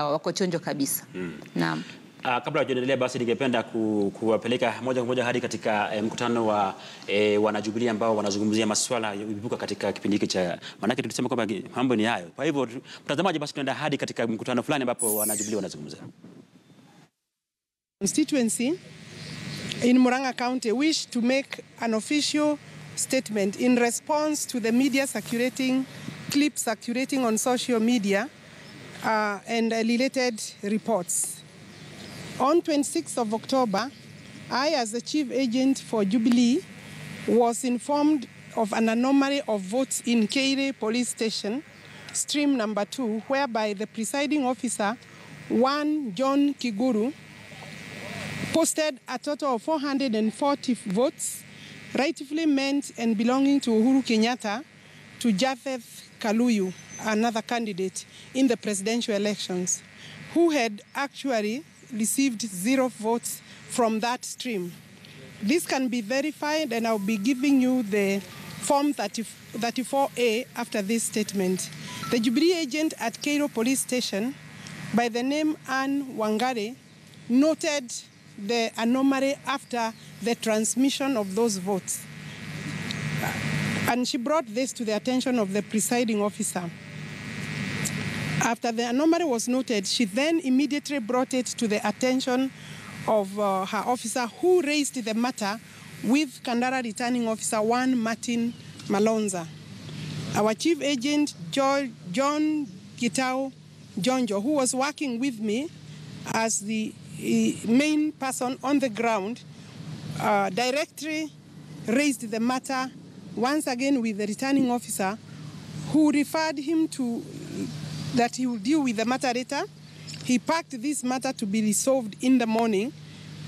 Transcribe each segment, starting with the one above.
wako chonjo kabisa. Naam. Kabla hujaendelea basi ningependa kuwapeleka moja kwa moja hadi katika mkutano wa wanajubilee ambao wanazungumzia masuala yaliyoibuka katika kipindi hiki cha, manake tulisema kwamba mambo ni hayo. Kwa hivyo mtazamaji, basi tunaenda hadi katika mkutano fulani ambapo wanajubilee wanazungumza. Constituency in Murang'a County wish to make an official statement in response to the media circulating clips circulating on social media and related reports. On 26th of October, I, as the chief agent for Jubilee, was informed of an anomaly of votes in Keire police station, stream number 2, whereby the presiding officer, John Kiguru, posted a total of 440 votes, rightfully meant and belonging to Uhuru Kenyatta, to Japheth Kaluyu, another candidate in the presidential elections, who had actually received 0 votes from that stream. This can be verified, and I'll be giving you the Form 34A after this statement. The Jubilee agent at Cairo Police Station, by the name Anne Wangare, noted the anomaly after the transmission of those votes. And she brought this to the attention of the presiding officer. After the anomaly was noted, she then immediately brought it to the attention of her officer, who raised the matter with Kandara returning officer Martin Malonza. Our chief agent, John Gitao Jonjo, who was working with me as the main person on the ground, directly raised the matter once again with the returning officer, who referred him to that he will deal with the matter later. He packed this matter to be resolved in the morning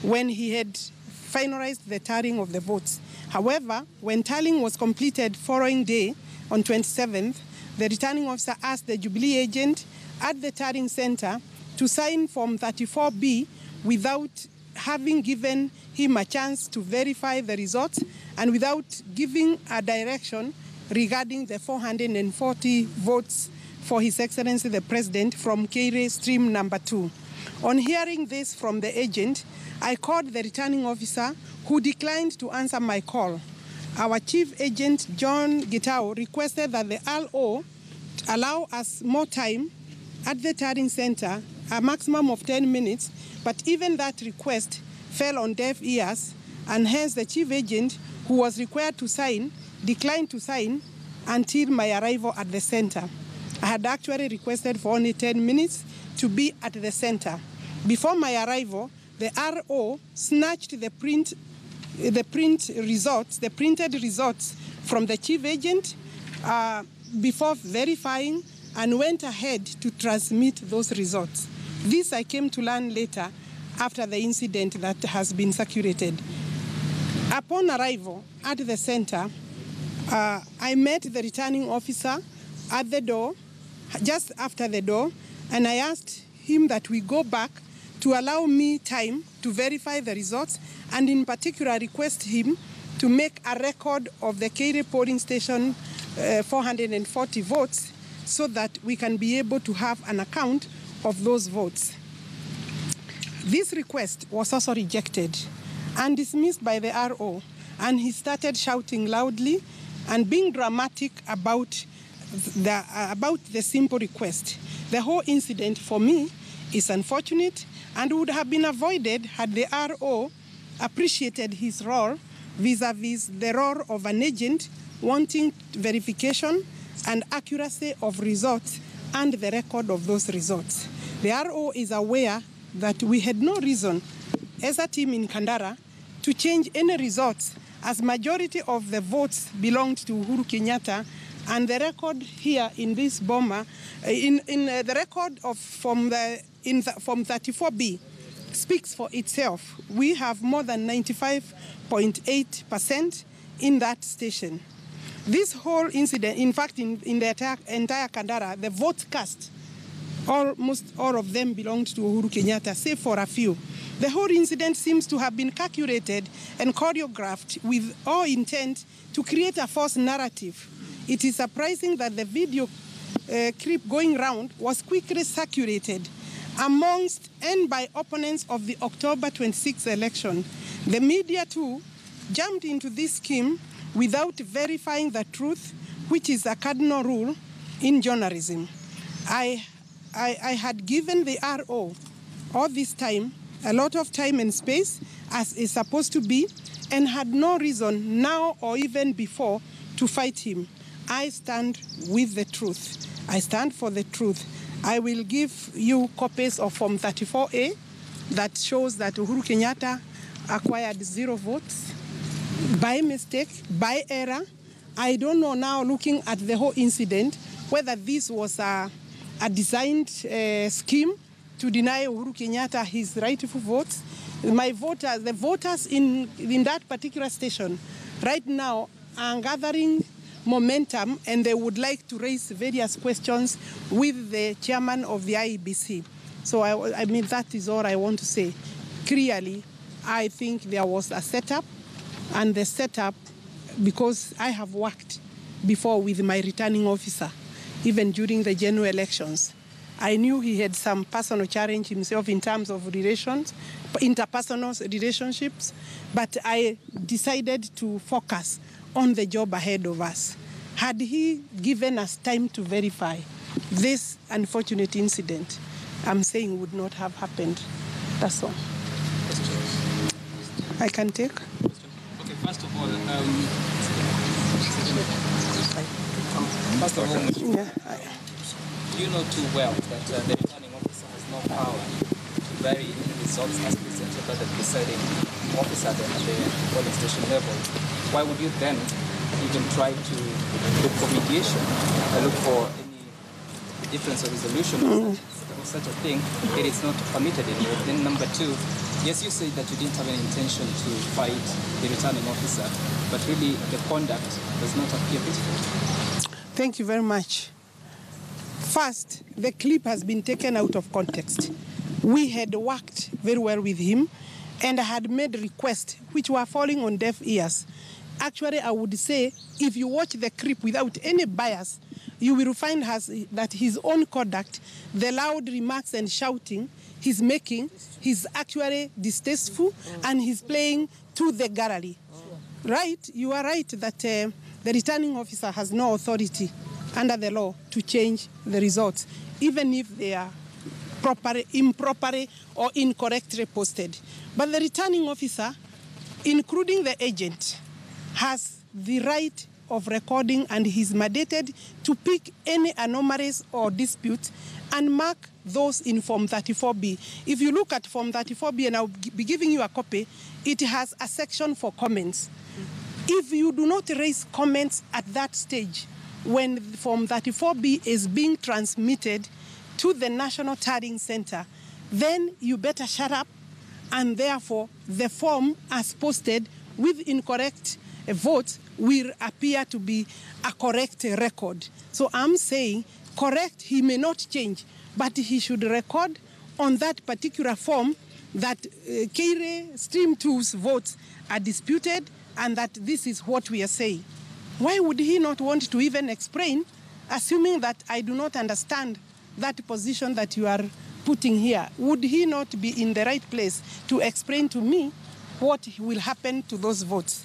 when he had finalized the tallying of the votes. However, when tallying was completed following day, on 27th, the returning officer asked the Jubilee agent at the tallying center to sign Form 34B without having given him a chance to verify the results and without giving a direction regarding the 440 votes for His Excellency the President from Keire stream number 2. On hearing this from the agent, I called the returning officer, who declined to answer my call. Our chief agent, John Gitao, requested that the RO allow us more time at the tallying center, a maximum of 10 minutes, but even that request fell on deaf ears, and hence the chief agent, who was required to sign, declined to sign until my arrival at the center. I had actually requested for only 10 minutes to be at the center. Before my arrival, the RO snatched the printed results from the chief agent before verifying, and went ahead to transmit those results. This I came to learn later after the incident that has been circulated. Upon arrival at the center, I met the returning officer at the door, just after the door, and I asked him that we go back to allow me time to verify the results, and in particular request him to make a record of the Keire polling station 440 votes, so that we can be able to have an account of those votes. This request was also rejected and dismissed by the RO, and he started shouting loudly and being dramatic about the simple request. The whole incident for me is unfortunate and would have been avoided had the RO appreciated his role vis-a-vis the role of an agent wanting verification and accuracy of results and the record of those results. The RO is aware that we had no reason as a team in Kandara to change any results, as majority of the votes belonged to Uhuru Kenyatta, and the record here in this bomber, the record of Form 34B speaks for itself. We have more than 95.8% in that station. This whole incident, in fact, in the entire Kandara, the votes cast, almost all of them belonged to Uhuru Kenyatta, save for a few. The whole incident seems to have been calculated and choreographed with all intent to create a false narrative. It is surprising that the video clip going round was quickly circulated amongst and by opponents of the October 26th election. The media too jumped into this scheme without verifying the truth, which is a cardinal rule in journalism. I had given the RO all this time, a lot of time and space, as is supposed to be, and had no reason now or even before to fight him. I stand with the truth. I stand for the truth. I will give you copies of Form 34A that shows that Uhuru Kenyatta acquired 0 votes by mistake, by error. I don't know now, looking at the whole incident, whether this was a designed scheme to deny Uhuru Kenyatta his rightful votes. The voters in that particular station right now are gathering momentum, and they would like to raise various questions with the chairman of the IEBC. So I mean, that is all I want to say. Clearly, I think there was a setup, and the setup, because I have worked before with my returning officer, even during the general elections. I knew he had some personal challenge himself in terms of relations, interpersonal relationships, but I decided to focus on the job ahead of us. Had he given us time to verify, this unfortunate incident, I'm saying, would not have happened. That's all. I can take. Okay, first of all, you know too well that the returning officer has no power to vary results as presented by the presiding officer at the polling station level. Why would you then even try to look for mediation, look for any difference of resolution of such a thing? It is not permitted anyway. Then number two, yes, you say that you didn't have any intention to fight the returning officer, but really the conduct does not appear peaceful. Thank you very much. First, the clip has been taken out of context. We had worked very well with him and had made requests which were falling on deaf ears. Actually, I would say, if you watch the clip without any bias, you will find that his own conduct, the loud remarks and shouting he's making, he's actually distasteful, and he's playing to the gallery. Right? You are right that the returning officer has no authority under the law to change the results, even if they are improperly or incorrectly posted. But the returning officer, including the agent, has the right of recording, and he's mandated to pick any anomalies or disputes and mark those in Form 34B. If you look at Form 34B, and I'll be giving you a copy, it has a section for comments. If you do not raise comments at that stage, when Form 34B is being transmitted to the National Tallying Center, then you better shut up, and therefore the form as posted with incorrect votes will appear to be a correct record. So I'm saying, correct, he may not change, but he should record on that particular form that Keire Stream 2's votes are disputed and that this is what we are saying. Why would he not want to even explain, assuming that I do not understand that position that you are putting here? Would he not be in the right place to explain to me what will happen to those votes?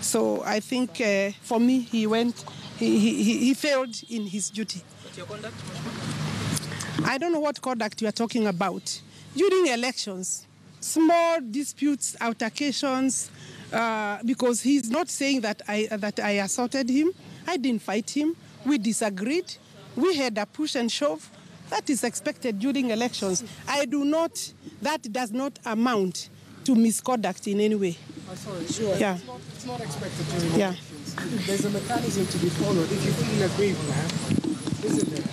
So I think for me, he failed in his duty. But your conduct? I don't know what conduct you are talking about. During elections, small disputes, altercations, because he's not saying that I assaulted him. I didn't fight him. We disagreed. We had a push and shove. That is expected during elections. That does not amount to misconduct in any way. Sorry, sure. Yeah. It's not expected during elections. There's a mechanism to be followed if you fully agree with that, isn't there?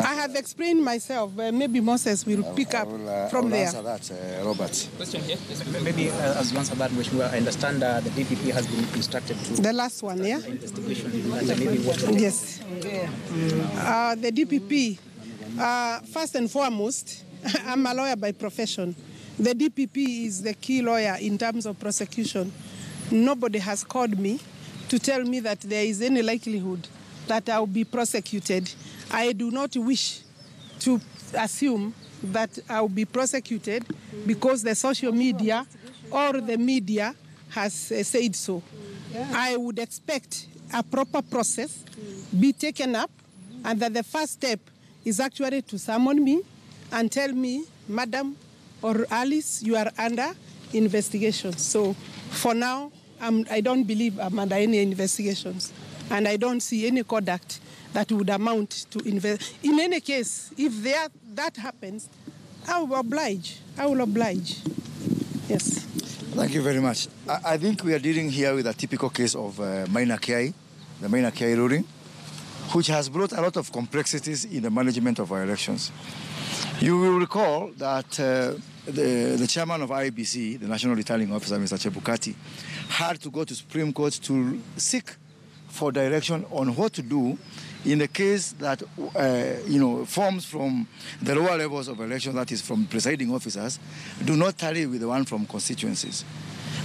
I have explained myself. Maybe Moses will pick up from there. Answer that, Robert. Question here. Maybe as you answer that, I understand the DPP has been instructed to... The last one, yeah? Investigation. Maybe what... Yes. The DPP, first and foremost, I'm a lawyer by profession. The DPP is the key lawyer in terms of prosecution. Nobody has called me to tell me that there is any likelihood that I'll be prosecuted. I do not wish to assume that I'll be prosecuted because the social media or the media has said so. I would expect a proper process be taken up, and that the first step is actually to summon me and tell me, Madam or Alice, you are under investigation. So for now, I don't believe I'm under any investigations, and I don't see any conduct that would amount to invest. In any case, if that happens, I will oblige. Yes. Thank you very much. I think we are dealing here with a typical case of minor KI, the minor KI ruling, which has brought a lot of complexities in the management of our elections. You will recall that the chairman of IEBC, the National Returning Officer, Mr. Chebukati, had to go to Supreme Court to seek for direction on what to do in the case that, forms from the lower levels of elections, that is from presiding officers, do not tally with the one from constituencies.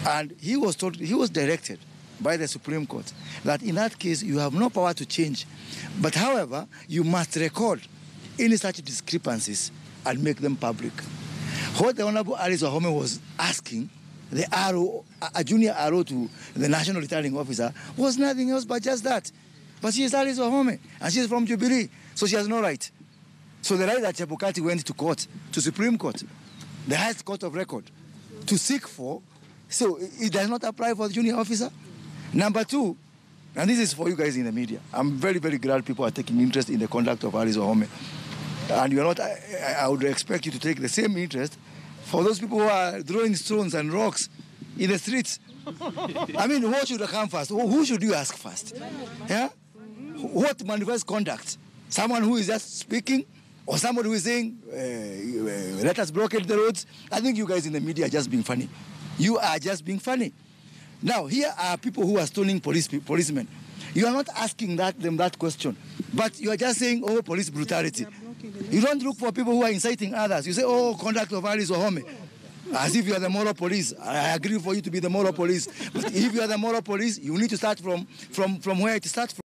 And he was directed by the Supreme Court that in that case you have no power to change, but however, you must record any such discrepancies and make them public. What the Honorable Alice Wahome was asking the RO, a junior RO to the National Returning Officer, was nothing else but just that. But she is Alice Wahome, and she is from Jubilee, so she has no right. So the right that Chebukati went to court, to Supreme Court, the highest court of record, to seek for, so it does not apply for the junior officer. Number two, and this is for you guys in the media, I'm very, very glad people are taking interest in the conduct of Alice Wahome. And you're not, I would expect you to take the same interest for those people who are throwing stones and rocks in the streets. I mean, what should come first? Who should you ask first? Yeah? What manifests conduct? Someone who is just speaking, or someone who is saying, let us blockade the roads? I think you guys in the media are just being funny. You are just being funny. Now, here are people who are stoning policemen. You are not asking them that question, but you are just saying, oh, police brutality. You don't look for people who are inciting others. You say, oh, conduct of Alice Wahome, as if you are the moral police. I agree for you to be the moral police, but if you are the moral police, you need to start from where it starts from.